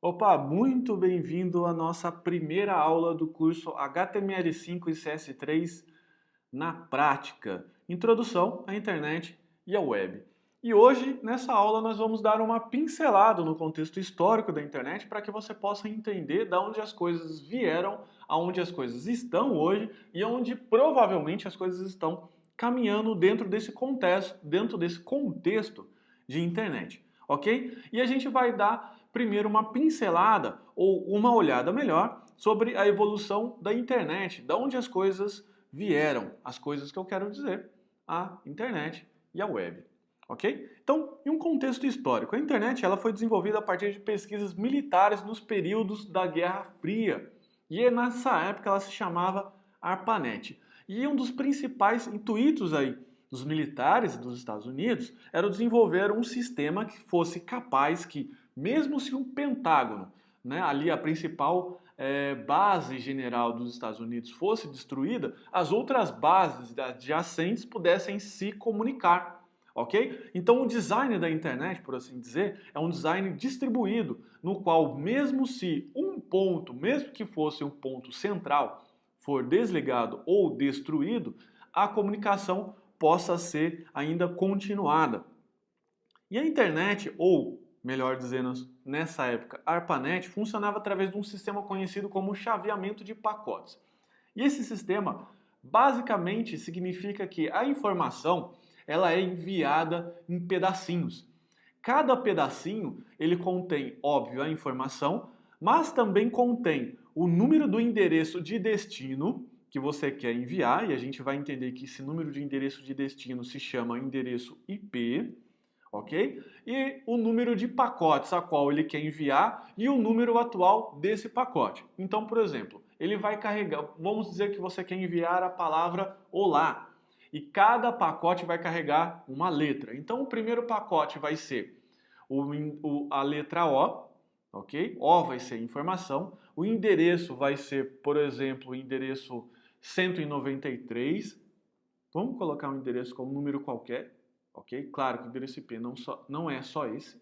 Opa, muito bem-vindo à nossa primeira aula do curso HTML5 e CS3 na prática, Introdução à Internet e à Web. E hoje, nessa aula, nós vamos dar uma pincelada no contexto histórico da internet para que você possa entender de onde as coisas vieram, aonde as coisas estão hoje e onde provavelmente as coisas estão caminhando dentro desse contexto de internet, ok? E a gente vai dar primeiro uma pincelada ou uma olhada melhor sobre a evolução da internet, de onde as coisas vieram, as coisas que eu quero dizer, a internet e a web. Ok? Então, em um contexto histórico, a internet ela foi desenvolvida a partir de pesquisas militares nos períodos da Guerra Fria. E nessa época ela se chamava ARPANET. E um dos principais intuitos aí dos militares dos Estados Unidos era desenvolver um sistema que fosse capaz que, mesmo se um pentágono, né, ali a principal base general dos Estados Unidos fosse destruída, as outras bases adjacentes pudessem se comunicar. Ok? Então o design da internet, por assim dizer, é um design distribuído, no qual mesmo se um ponto, mesmo que fosse um ponto central, for desligado ou destruído, a comunicação possa ser ainda continuada. E a internet, ou melhor dizendo, nessa época, a ARPANET, funcionava através de um sistema conhecido como chaveamento de pacotes. E esse sistema basicamente significa que a informação ela é enviada em pedacinhos. Cada pedacinho ele contém, óbvio, a informação, mas também contém o número do endereço de destino que você quer enviar, e a gente vai entender que esse número de endereço de destino se chama endereço IP, ok? E o número de pacotes a qual ele quer enviar e o número atual desse pacote. Então, por exemplo, ele vai carregar, vamos dizer que você quer enviar a palavra olá, e cada pacote vai carregar uma letra. Então, o primeiro pacote vai ser a letra O, ok? O vai ser informação. O endereço vai ser, por exemplo, o endereço 193. Vamos colocar um endereço como número qualquer, ok? Claro que o endereço IP não é só esse.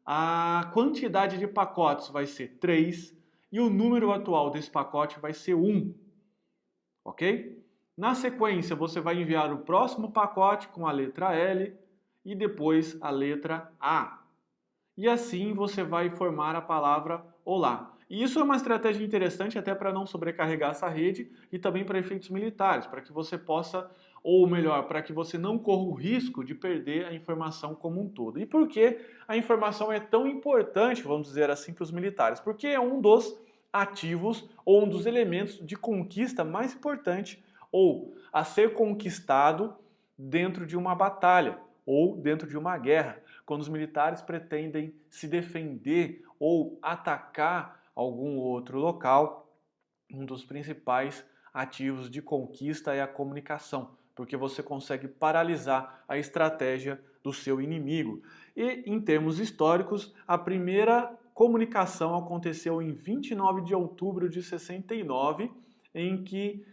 A quantidade de pacotes vai ser 3 e o número atual desse pacote vai ser 1, ok? Na sequência, você vai enviar o próximo pacote com a letra L e depois a letra A. E assim você vai formar a palavra olá. E isso é uma estratégia interessante até para não sobrecarregar essa rede e também para efeitos militares, para que você possa, ou melhor, para que você não corra o risco de perder a informação como um todo. E por que a informação é tão importante, vamos dizer assim, para os militares? Porque é um dos ativos ou um dos elementos de conquista mais importante ou a ser conquistado dentro de uma batalha ou dentro de uma guerra, quando os militares pretendem se defender ou atacar algum outro local. Um dos principais ativos de conquista é a comunicação, porque você consegue paralisar a estratégia do seu inimigo. E em termos históricos, a primeira comunicação aconteceu em 29 de outubro de 69, em que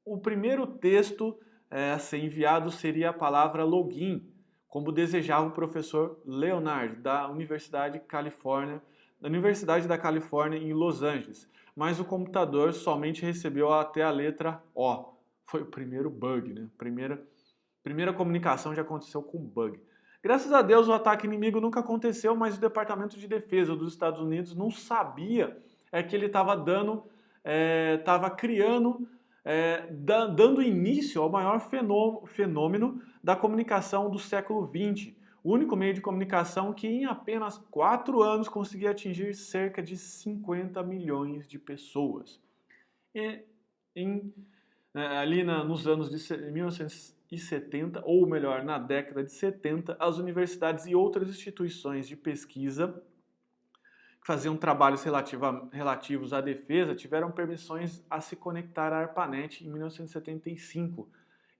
o primeiro texto a ser enviado seria a palavra login, como desejava o professor Leonard, da Universidade da Califórnia em Los Angeles. Mas o computador somente recebeu até a letra O. Foi o primeiro bug, né? Primeira comunicação já aconteceu com bug. Graças a Deus o ataque inimigo nunca aconteceu, mas o Departamento de Defesa dos Estados Unidos não sabia que ele estava criando, dando início ao maior fenômeno da comunicação do século XX. O único meio de comunicação que em apenas 4 anos conseguia atingir cerca de 50 milhões de pessoas. E ali nos anos de 1970, ou melhor, na década de 70, as universidades e outras instituições de pesquisa que faziam trabalhos relativos à defesa tiveram permissões a se conectar à ARPANET em 1975,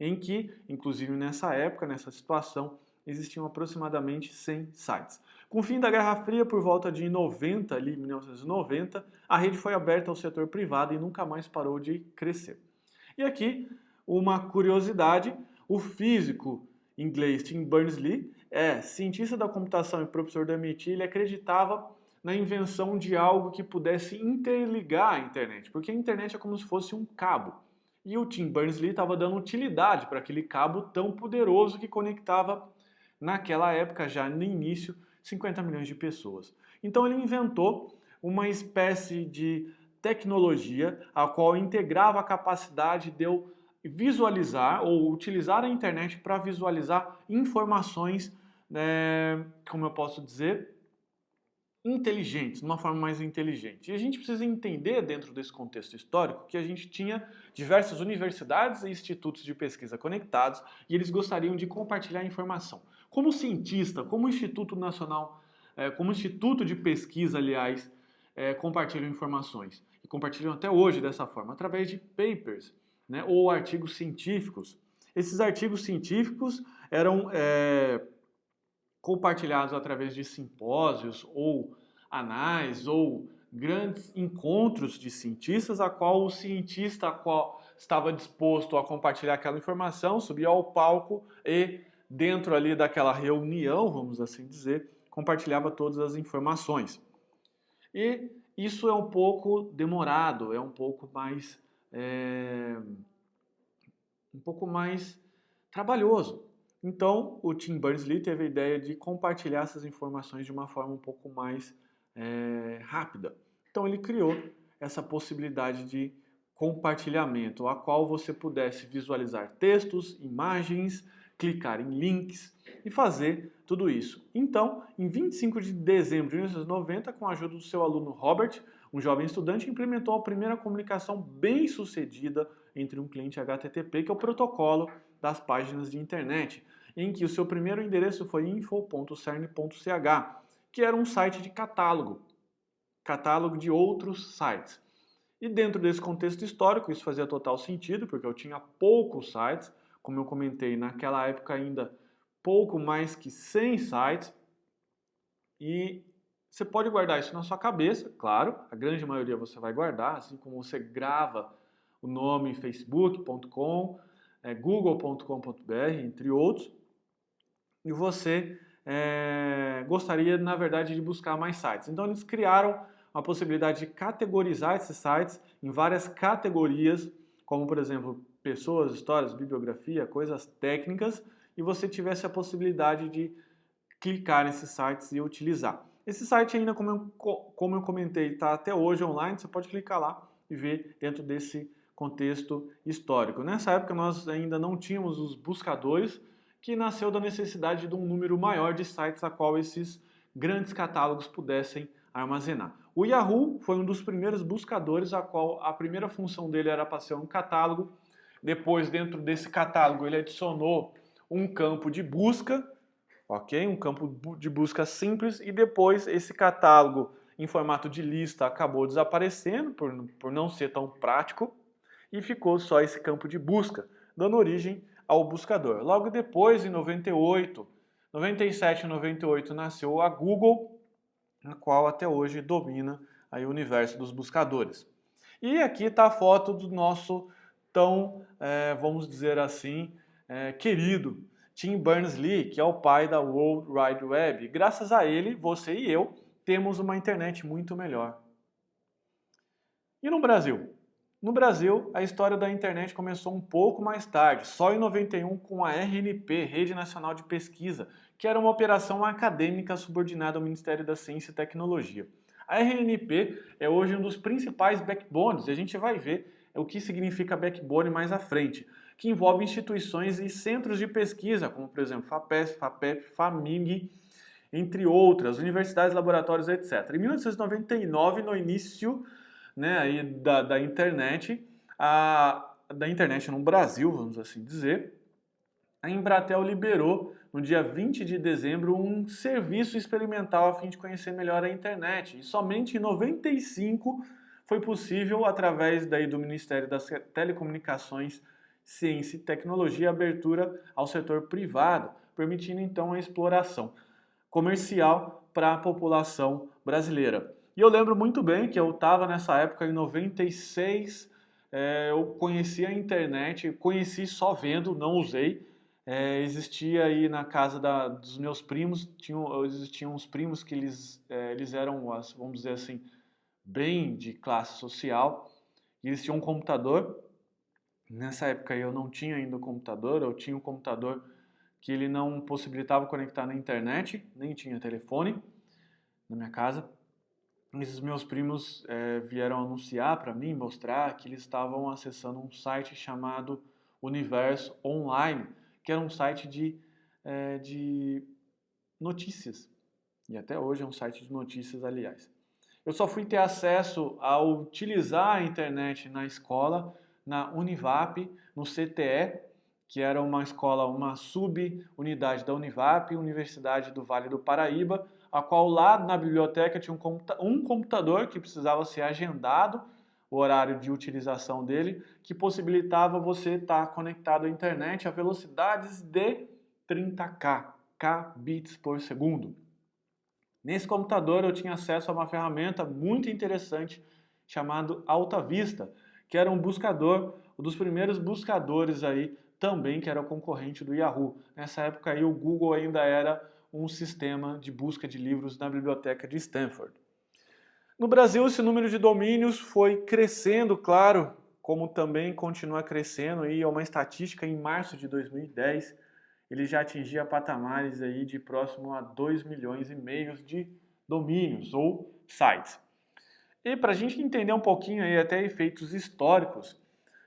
em que, inclusive nessa época, nessa situação, existiam aproximadamente 100 sites. Com o fim da Guerra Fria, por volta de 90, ali 1990, a rede foi aberta ao setor privado e nunca mais parou de crescer. E aqui, uma curiosidade, o físico inglês Tim Berners-Lee cientista da computação e professor do MIT, ele acreditava na invenção de algo que pudesse interligar a internet, porque a internet é como se fosse um cabo. E o Tim Berners-Lee estava dando utilidade para aquele cabo tão poderoso que conectava, naquela época, já no início, 50 milhões de pessoas. Então ele inventou uma espécie de tecnologia a qual integrava a capacidade de eu visualizar ou utilizar a internet para visualizar informações, como eu posso dizer, inteligentes, de uma forma mais inteligente. E a gente precisa entender, dentro desse contexto histórico, que a gente tinha diversas universidades e institutos de pesquisa conectados e eles gostariam de compartilhar informação. Como cientista, como Instituto Nacional, como Instituto de Pesquisa, aliás, compartilham informações. E compartilham até hoje dessa forma, através de papers, né, ou artigos científicos. Esses artigos científicos eram compartilhados através de simpósios ou anais ou grandes encontros de cientistas, a qual o cientista a qual estava disposto a compartilhar aquela informação subia ao palco e dentro ali daquela reunião, vamos assim dizer, compartilhava todas as informações. E isso é um pouco demorado, é um pouco mais trabalhoso. Então, o Tim Berners-Lee teve a ideia de compartilhar essas informações de uma forma um pouco mais rápida. Então, ele criou essa possibilidade de compartilhamento, a qual você pudesse visualizar textos, imagens, clicar em links e fazer tudo isso. Então, em 25 de dezembro de 1990, com a ajuda do seu aluno Robert, um jovem estudante, implementou a primeira comunicação bem-sucedida entre um cliente HTTP, que é o protocolo das páginas de internet, em que o seu primeiro endereço foi info.cern.ch, que era um site de catálogo de outros sites. E dentro desse contexto histórico, isso fazia total sentido, porque eu tinha poucos sites, como eu comentei, naquela época ainda pouco mais que 100 sites, e você pode guardar isso na sua cabeça, claro, a grande maioria você vai guardar, assim como você grava o nome facebook.com, google.com.br, entre outros, e você gostaria, na verdade, de buscar mais sites. Então eles criaram a possibilidade de categorizar esses sites em várias categorias, como por exemplo, pessoas, histórias, bibliografia, coisas técnicas, e você tivesse a possibilidade de clicar nesses sites e utilizar. Esse site ainda, como eu comentei, está até hoje online, você pode clicar lá e ver dentro desse contexto histórico. Nessa época nós ainda não tínhamos os buscadores, que nasceu da necessidade de um número maior de sites a qual esses grandes catálogos pudessem armazenar. O Yahoo foi um dos primeiros buscadores, a qual a primeira função dele era para ser um catálogo. Depois, dentro desse catálogo, ele adicionou um campo de busca, ok? Um campo de busca simples, e depois esse catálogo em formato de lista acabou desaparecendo por não ser tão prático e ficou só esse campo de busca, dando origem ao buscador. Logo depois, em 97 e 98, nasceu a Google, a qual até hoje domina aí o universo dos buscadores. E aqui está a foto do nosso tão, vamos dizer assim, querido Tim Berners-Lee, que é o pai da World Wide Web. Graças a ele, você e eu temos uma internet muito melhor. E no Brasil? No Brasil, a história da internet começou um pouco mais tarde, só em 91 com a RNP, Rede Nacional de Pesquisa, que era uma operação acadêmica subordinada ao Ministério da Ciência e Tecnologia. A RNP é hoje um dos principais backbones, e a gente vai ver o que significa backbone mais à frente, que envolve instituições e centros de pesquisa, como por exemplo FAPESP, FAPEP, FAMIG, entre outras, universidades, laboratórios, etc. Em 1999, no início aí da internet, da internet no Brasil, vamos assim dizer, a Embratel liberou no dia 20 de dezembro um serviço experimental a fim de conhecer melhor a internet. E somente em 95 foi possível, através daí do Ministério das Telecomunicações, Ciência e Tecnologia, a abertura ao setor privado, permitindo então a exploração comercial para a população brasileira. E eu lembro muito bem que eu estava nessa época, em 96, eu conheci a internet, conheci só vendo, não usei. existia aí na casa dos meus primos, existiam uns primos que eles eram, vamos dizer assim, bem de classe social, e eles tinham um computador. Nessa época eu não tinha ainda o computador, eu tinha um computador que ele não possibilitava conectar na internet, nem tinha telefone na minha casa. Esses meus primos vieram anunciar para mim, mostrar que eles estavam acessando um site chamado Universo Online, que era um site de notícias. E até hoje é um site de notícias, aliás. Eu só fui ter acesso a utilizar a internet na escola, na Univap, no CTE, que era uma escola, uma subunidade da Univap, Universidade do Vale do Paraíba, a qual lá na biblioteca tinha um computador que precisava ser agendado, o horário de utilização dele, que possibilitava você estar conectado à internet a velocidades de 30K, kbits por segundo. Nesse computador eu tinha acesso a uma ferramenta muito interessante chamado Alta Vista, que era um buscador, um dos primeiros buscadores aí também que era concorrente do Yahoo. Nessa época aí o Google ainda era um sistema de busca de livros na biblioteca de Stanford. No Brasil esse número de domínios foi crescendo, claro, como também continua crescendo, e é uma estatística em março de 2010 ele já atingia patamares aí de próximo a 2,5 milhões de domínios ou sites. E para a gente entender um pouquinho aí até efeitos históricos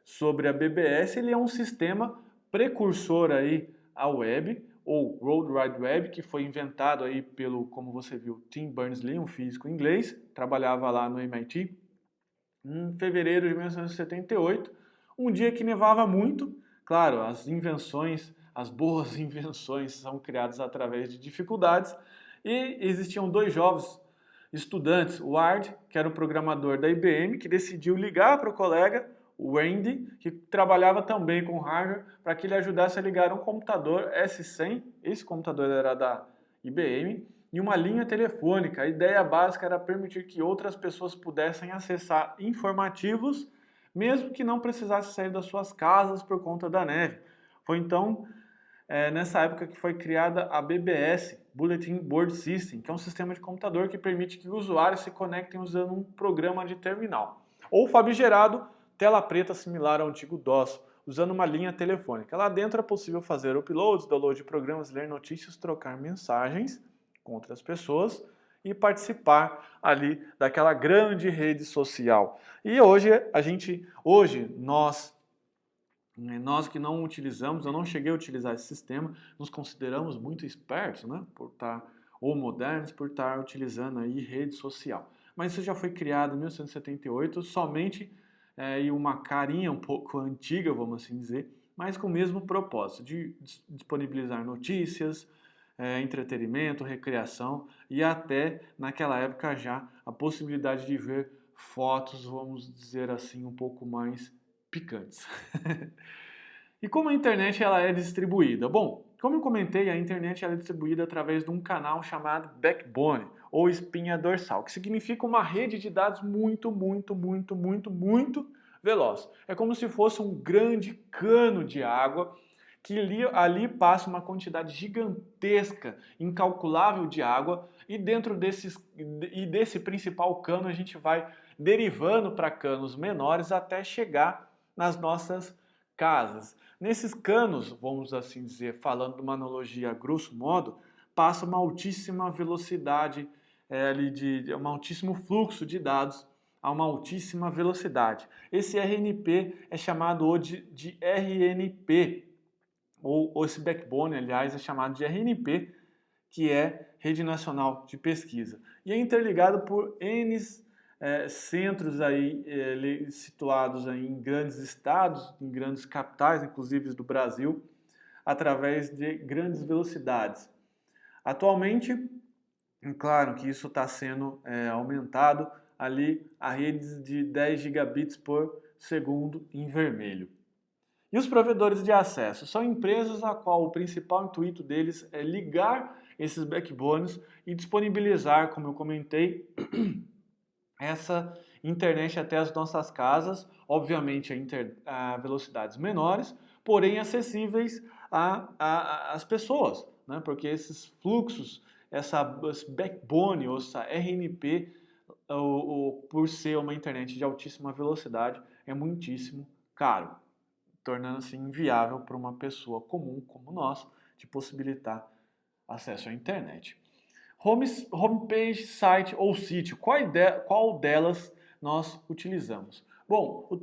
sobre a BBS, ele é um sistema precursor aí à web, ou World Wide Web, que foi inventado aí pelo, como você viu, Tim Berners-Lee, um físico inglês, trabalhava lá no MIT, em fevereiro de 1978, um dia que nevava muito. Claro, as boas invenções são criadas através de dificuldades, e existiam dois jovens estudantes, o Ward, que era o programador da IBM, que decidiu ligar para o colega, o Randy, que trabalhava também com hardware, para que ele ajudasse a ligar um computador S100, esse computador era da IBM, e uma linha telefônica. A ideia básica era permitir que outras pessoas pudessem acessar informativos, mesmo que não precisassem sair das suas casas por conta da neve. Foi então nessa época que foi criada a BBS, Bulletin Board System, que é um sistema de computador que permite que os usuários se conectem usando um programa de terminal. Ou famigerado, tela preta similar ao antigo DOS, usando uma linha telefônica. Lá dentro é possível fazer uploads, download de programas, ler notícias, trocar mensagens com outras pessoas e participar ali daquela grande rede social. E hoje nós que não utilizamos, eu não cheguei a utilizar esse sistema, nos consideramos muito espertos, né, ou modernos, por estar utilizando aí rede social. Mas isso já foi criado em 1978, somente e uma carinha um pouco antiga, vamos assim dizer, mas com o mesmo propósito, de disponibilizar notícias, entretenimento, recreação e até, naquela época já, a possibilidade de ver fotos, vamos dizer assim, um pouco mais picantes. E como a internet ela é distribuída? Bom, como eu comentei, a internet ela é distribuída através de um canal chamado backbone, ou espinha dorsal, que significa uma rede de dados muito veloz. É como se fosse um grande cano de água que ali passa uma quantidade gigantesca, incalculável de água, e dentro desse principal cano a gente vai derivando para canos menores até chegar nas nossas casas. Nesses canos, vamos assim dizer, falando de uma analogia a grosso modo, passa uma altíssima velocidade, um altíssimo fluxo de dados a uma altíssima velocidade. Esse RNP é chamado de RNP, ou esse backbone, aliás, é chamado de RNP, que é Rede Nacional de Pesquisa. E é interligado por N centros aí, situados aí em grandes estados, em grandes capitais, inclusive do Brasil, através de grandes velocidades. Atualmente, claro que isso está sendo aumentado ali a redes de 10 gigabits por segundo em vermelho. E os provedores de acesso são empresas a qual o principal intuito deles é ligar esses backbones e disponibilizar, como eu comentei, essa internet até as nossas casas, obviamente a velocidades menores, porém acessíveis as pessoas, né? Porque esses fluxos, esse backbone, ou essa RNP, por ser uma internet de altíssima velocidade, é muitíssimo caro, tornando-se inviável para uma pessoa comum como nós de possibilitar acesso à internet. Homepage, site ou sítio, qual delas nós utilizamos? Bom, o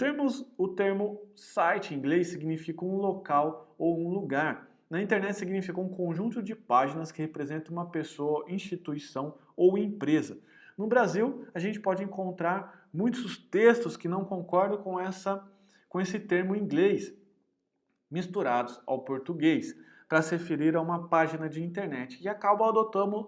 termo site em inglês significa um local ou um lugar. Na internet significa um conjunto de páginas que representa uma pessoa, instituição ou empresa. No Brasil, a gente pode encontrar muitos textos que não concordam com esse termo em inglês, misturados ao português, para se referir a uma página de internet, e acabam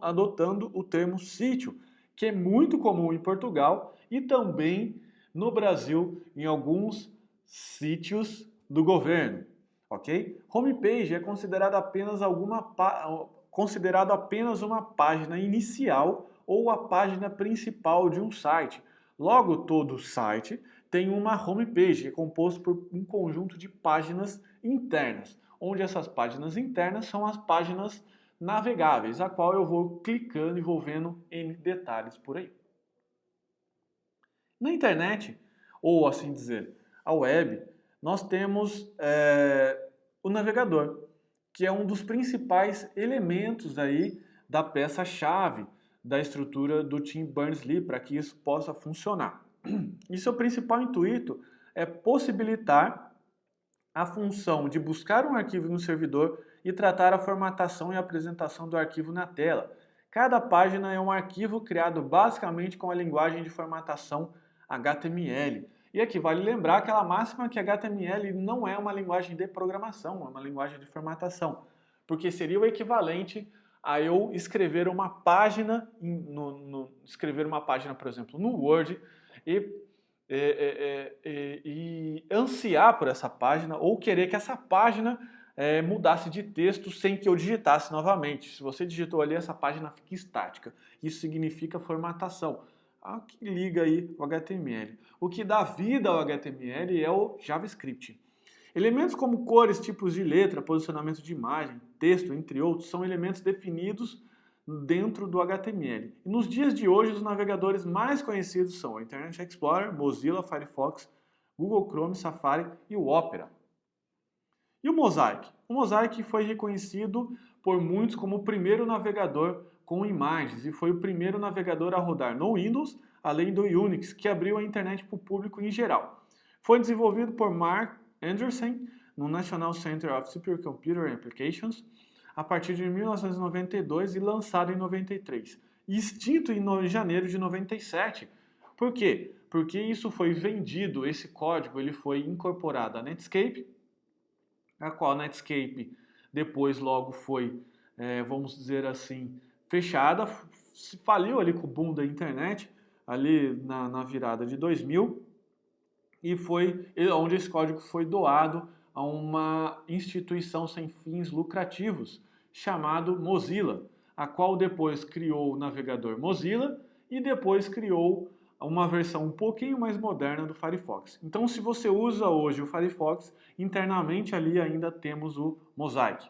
adotando o termo sítio, que é muito comum em Portugal e também no Brasil, em alguns sítios do governo, ok? Homepage é considerado apenas uma página inicial ou a página principal de um site. Logo, todo site tem uma homepage, que é composto por um conjunto de páginas internas, onde essas páginas internas são as páginas navegáveis, a qual eu vou clicando e vou vendo N detalhes por aí. Na internet, ou assim dizer, a web, nós temos o navegador, que é um dos principais elementos aí da peça-chave da estrutura do Tim Berners-Lee para que isso possa funcionar. E seu principal intuito é possibilitar a função de buscar um arquivo no servidor e tratar a formatação e apresentação do arquivo na tela. Cada página é um arquivo criado basicamente com a linguagem de formatação HTML. E aqui vale lembrar aquela máxima que HTML não é uma linguagem de programação, é uma linguagem de formatação, porque seria o equivalente a eu escrever uma página, por exemplo, no Word e ansiar por essa página ou querer que essa página mudasse de texto sem que eu digitasse novamente. Se você digitou ali, essa página fica estática. Isso significa formatação. O que liga aí o HTML. O que dá vida ao HTML é o JavaScript. Elementos como cores, tipos de letra, posicionamento de imagem, texto, entre outros, são elementos definidos dentro do HTML. E nos dias de hoje, os navegadores mais conhecidos são o Internet Explorer, Mozilla, Firefox, Google Chrome, Safari e o Opera. E o Mosaic? O Mosaic foi reconhecido por muitos como o primeiro navegador com imagens e foi o primeiro navegador a rodar no Windows, além do Unix, que abriu a internet para o público em geral. Foi desenvolvido por Mark Anderson no National Center of Supercomputer Applications a partir de 1992 e lançado em 93. Extinto em janeiro de 97. Por quê? Porque isso foi vendido, esse código ele foi incorporado à Netscape, a qual a Netscape depois logo foi, vamos dizer assim, fechada, se faliu ali com o boom da internet, ali na virada de 2000, e foi onde esse código foi doado a uma instituição sem fins lucrativos, chamado Mozilla, a qual depois criou o navegador Mozilla e depois criou uma versão um pouquinho mais moderna do Firefox. Então, se você usa hoje o Firefox, internamente ali ainda temos o Mosaic.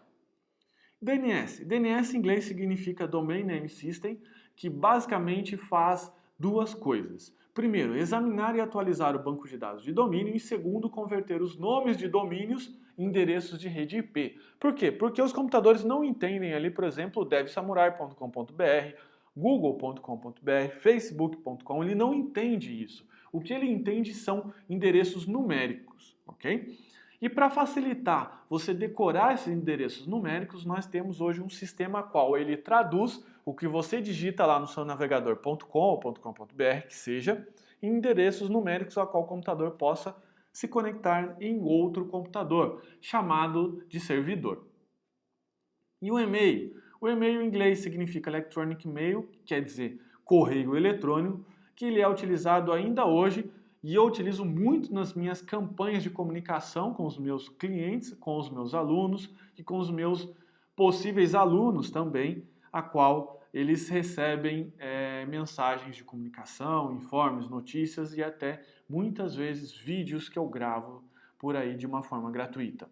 DNS. DNS em inglês significa Domain Name System, que basicamente faz duas coisas. Primeiro, examinar e atualizar o banco de dados de domínio e segundo, converter os nomes de domínios em endereços de rede IP. Por quê? Porque os computadores não entendem ali, por exemplo, devsamurai.com.br, google.com.br, facebook.com, ele não entende isso. O que ele entende são endereços numéricos, ok? E para facilitar você decorar esses endereços numéricos, nós temos hoje um sistema qual ele traduz o que você digita lá no seu navegador.com ou .com.br, que seja, em endereços numéricos a qual o computador possa se conectar em outro computador, chamado de servidor. E o e-mail? O e-mail em inglês significa Electronic Mail, quer dizer correio eletrônico, que ele é utilizado ainda hoje e eu utilizo muito nas minhas campanhas de comunicação com os meus clientes, com os meus alunos e com os meus possíveis alunos também, a qual eles recebem mensagens de comunicação, informes, notícias e até muitas vezes vídeos que eu gravo por aí de uma forma gratuita.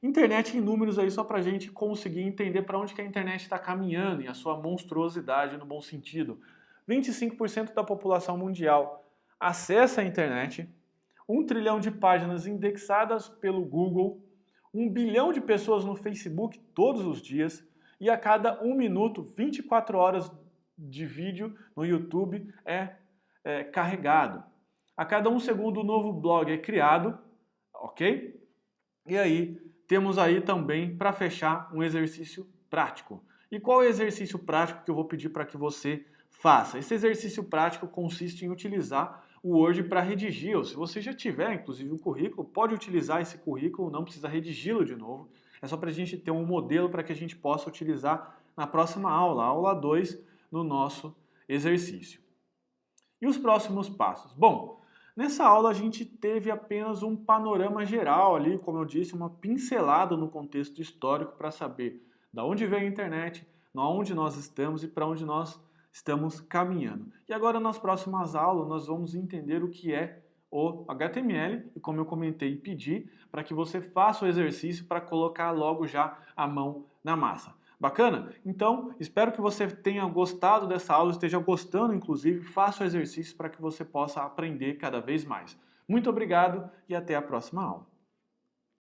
Internet em números aí só para a gente conseguir entender para onde que a internet está caminhando e a sua monstruosidade no bom sentido. 25% da população mundial acessa a internet, 1 trilhão de páginas indexadas pelo Google, 1 bilhão de pessoas no Facebook todos os dias e a cada 1 minuto, 24 horas de vídeo no YouTube é carregado. A cada 1 segundo, um novo blog é criado, ok? E aí, temos aí também, para fechar, um exercício prático. E qual é o exercício prático que eu vou pedir para que você faça? Esse exercício prático consiste em utilizar o Word para redigir, ou se você já tiver, inclusive, um currículo, pode utilizar esse currículo, não precisa redigi-lo de novo. É só para a gente ter um modelo para que a gente possa utilizar na próxima aula, aula 2, no nosso exercício. E os próximos passos? Bom, nessa aula a gente teve apenas um panorama geral ali, como eu disse, uma pincelada no contexto histórico para saber de onde veio a internet, onde nós estamos e para onde nós estamos caminhando. E agora nas próximas aulas nós vamos entender o que é o HTML e, como eu comentei, pedir para que você faça o exercício para colocar logo já a mão na massa. Bacana? Então, espero que você tenha gostado dessa aula, esteja gostando, inclusive, faça o exercício para que você possa aprender cada vez mais. Muito obrigado e até a próxima aula.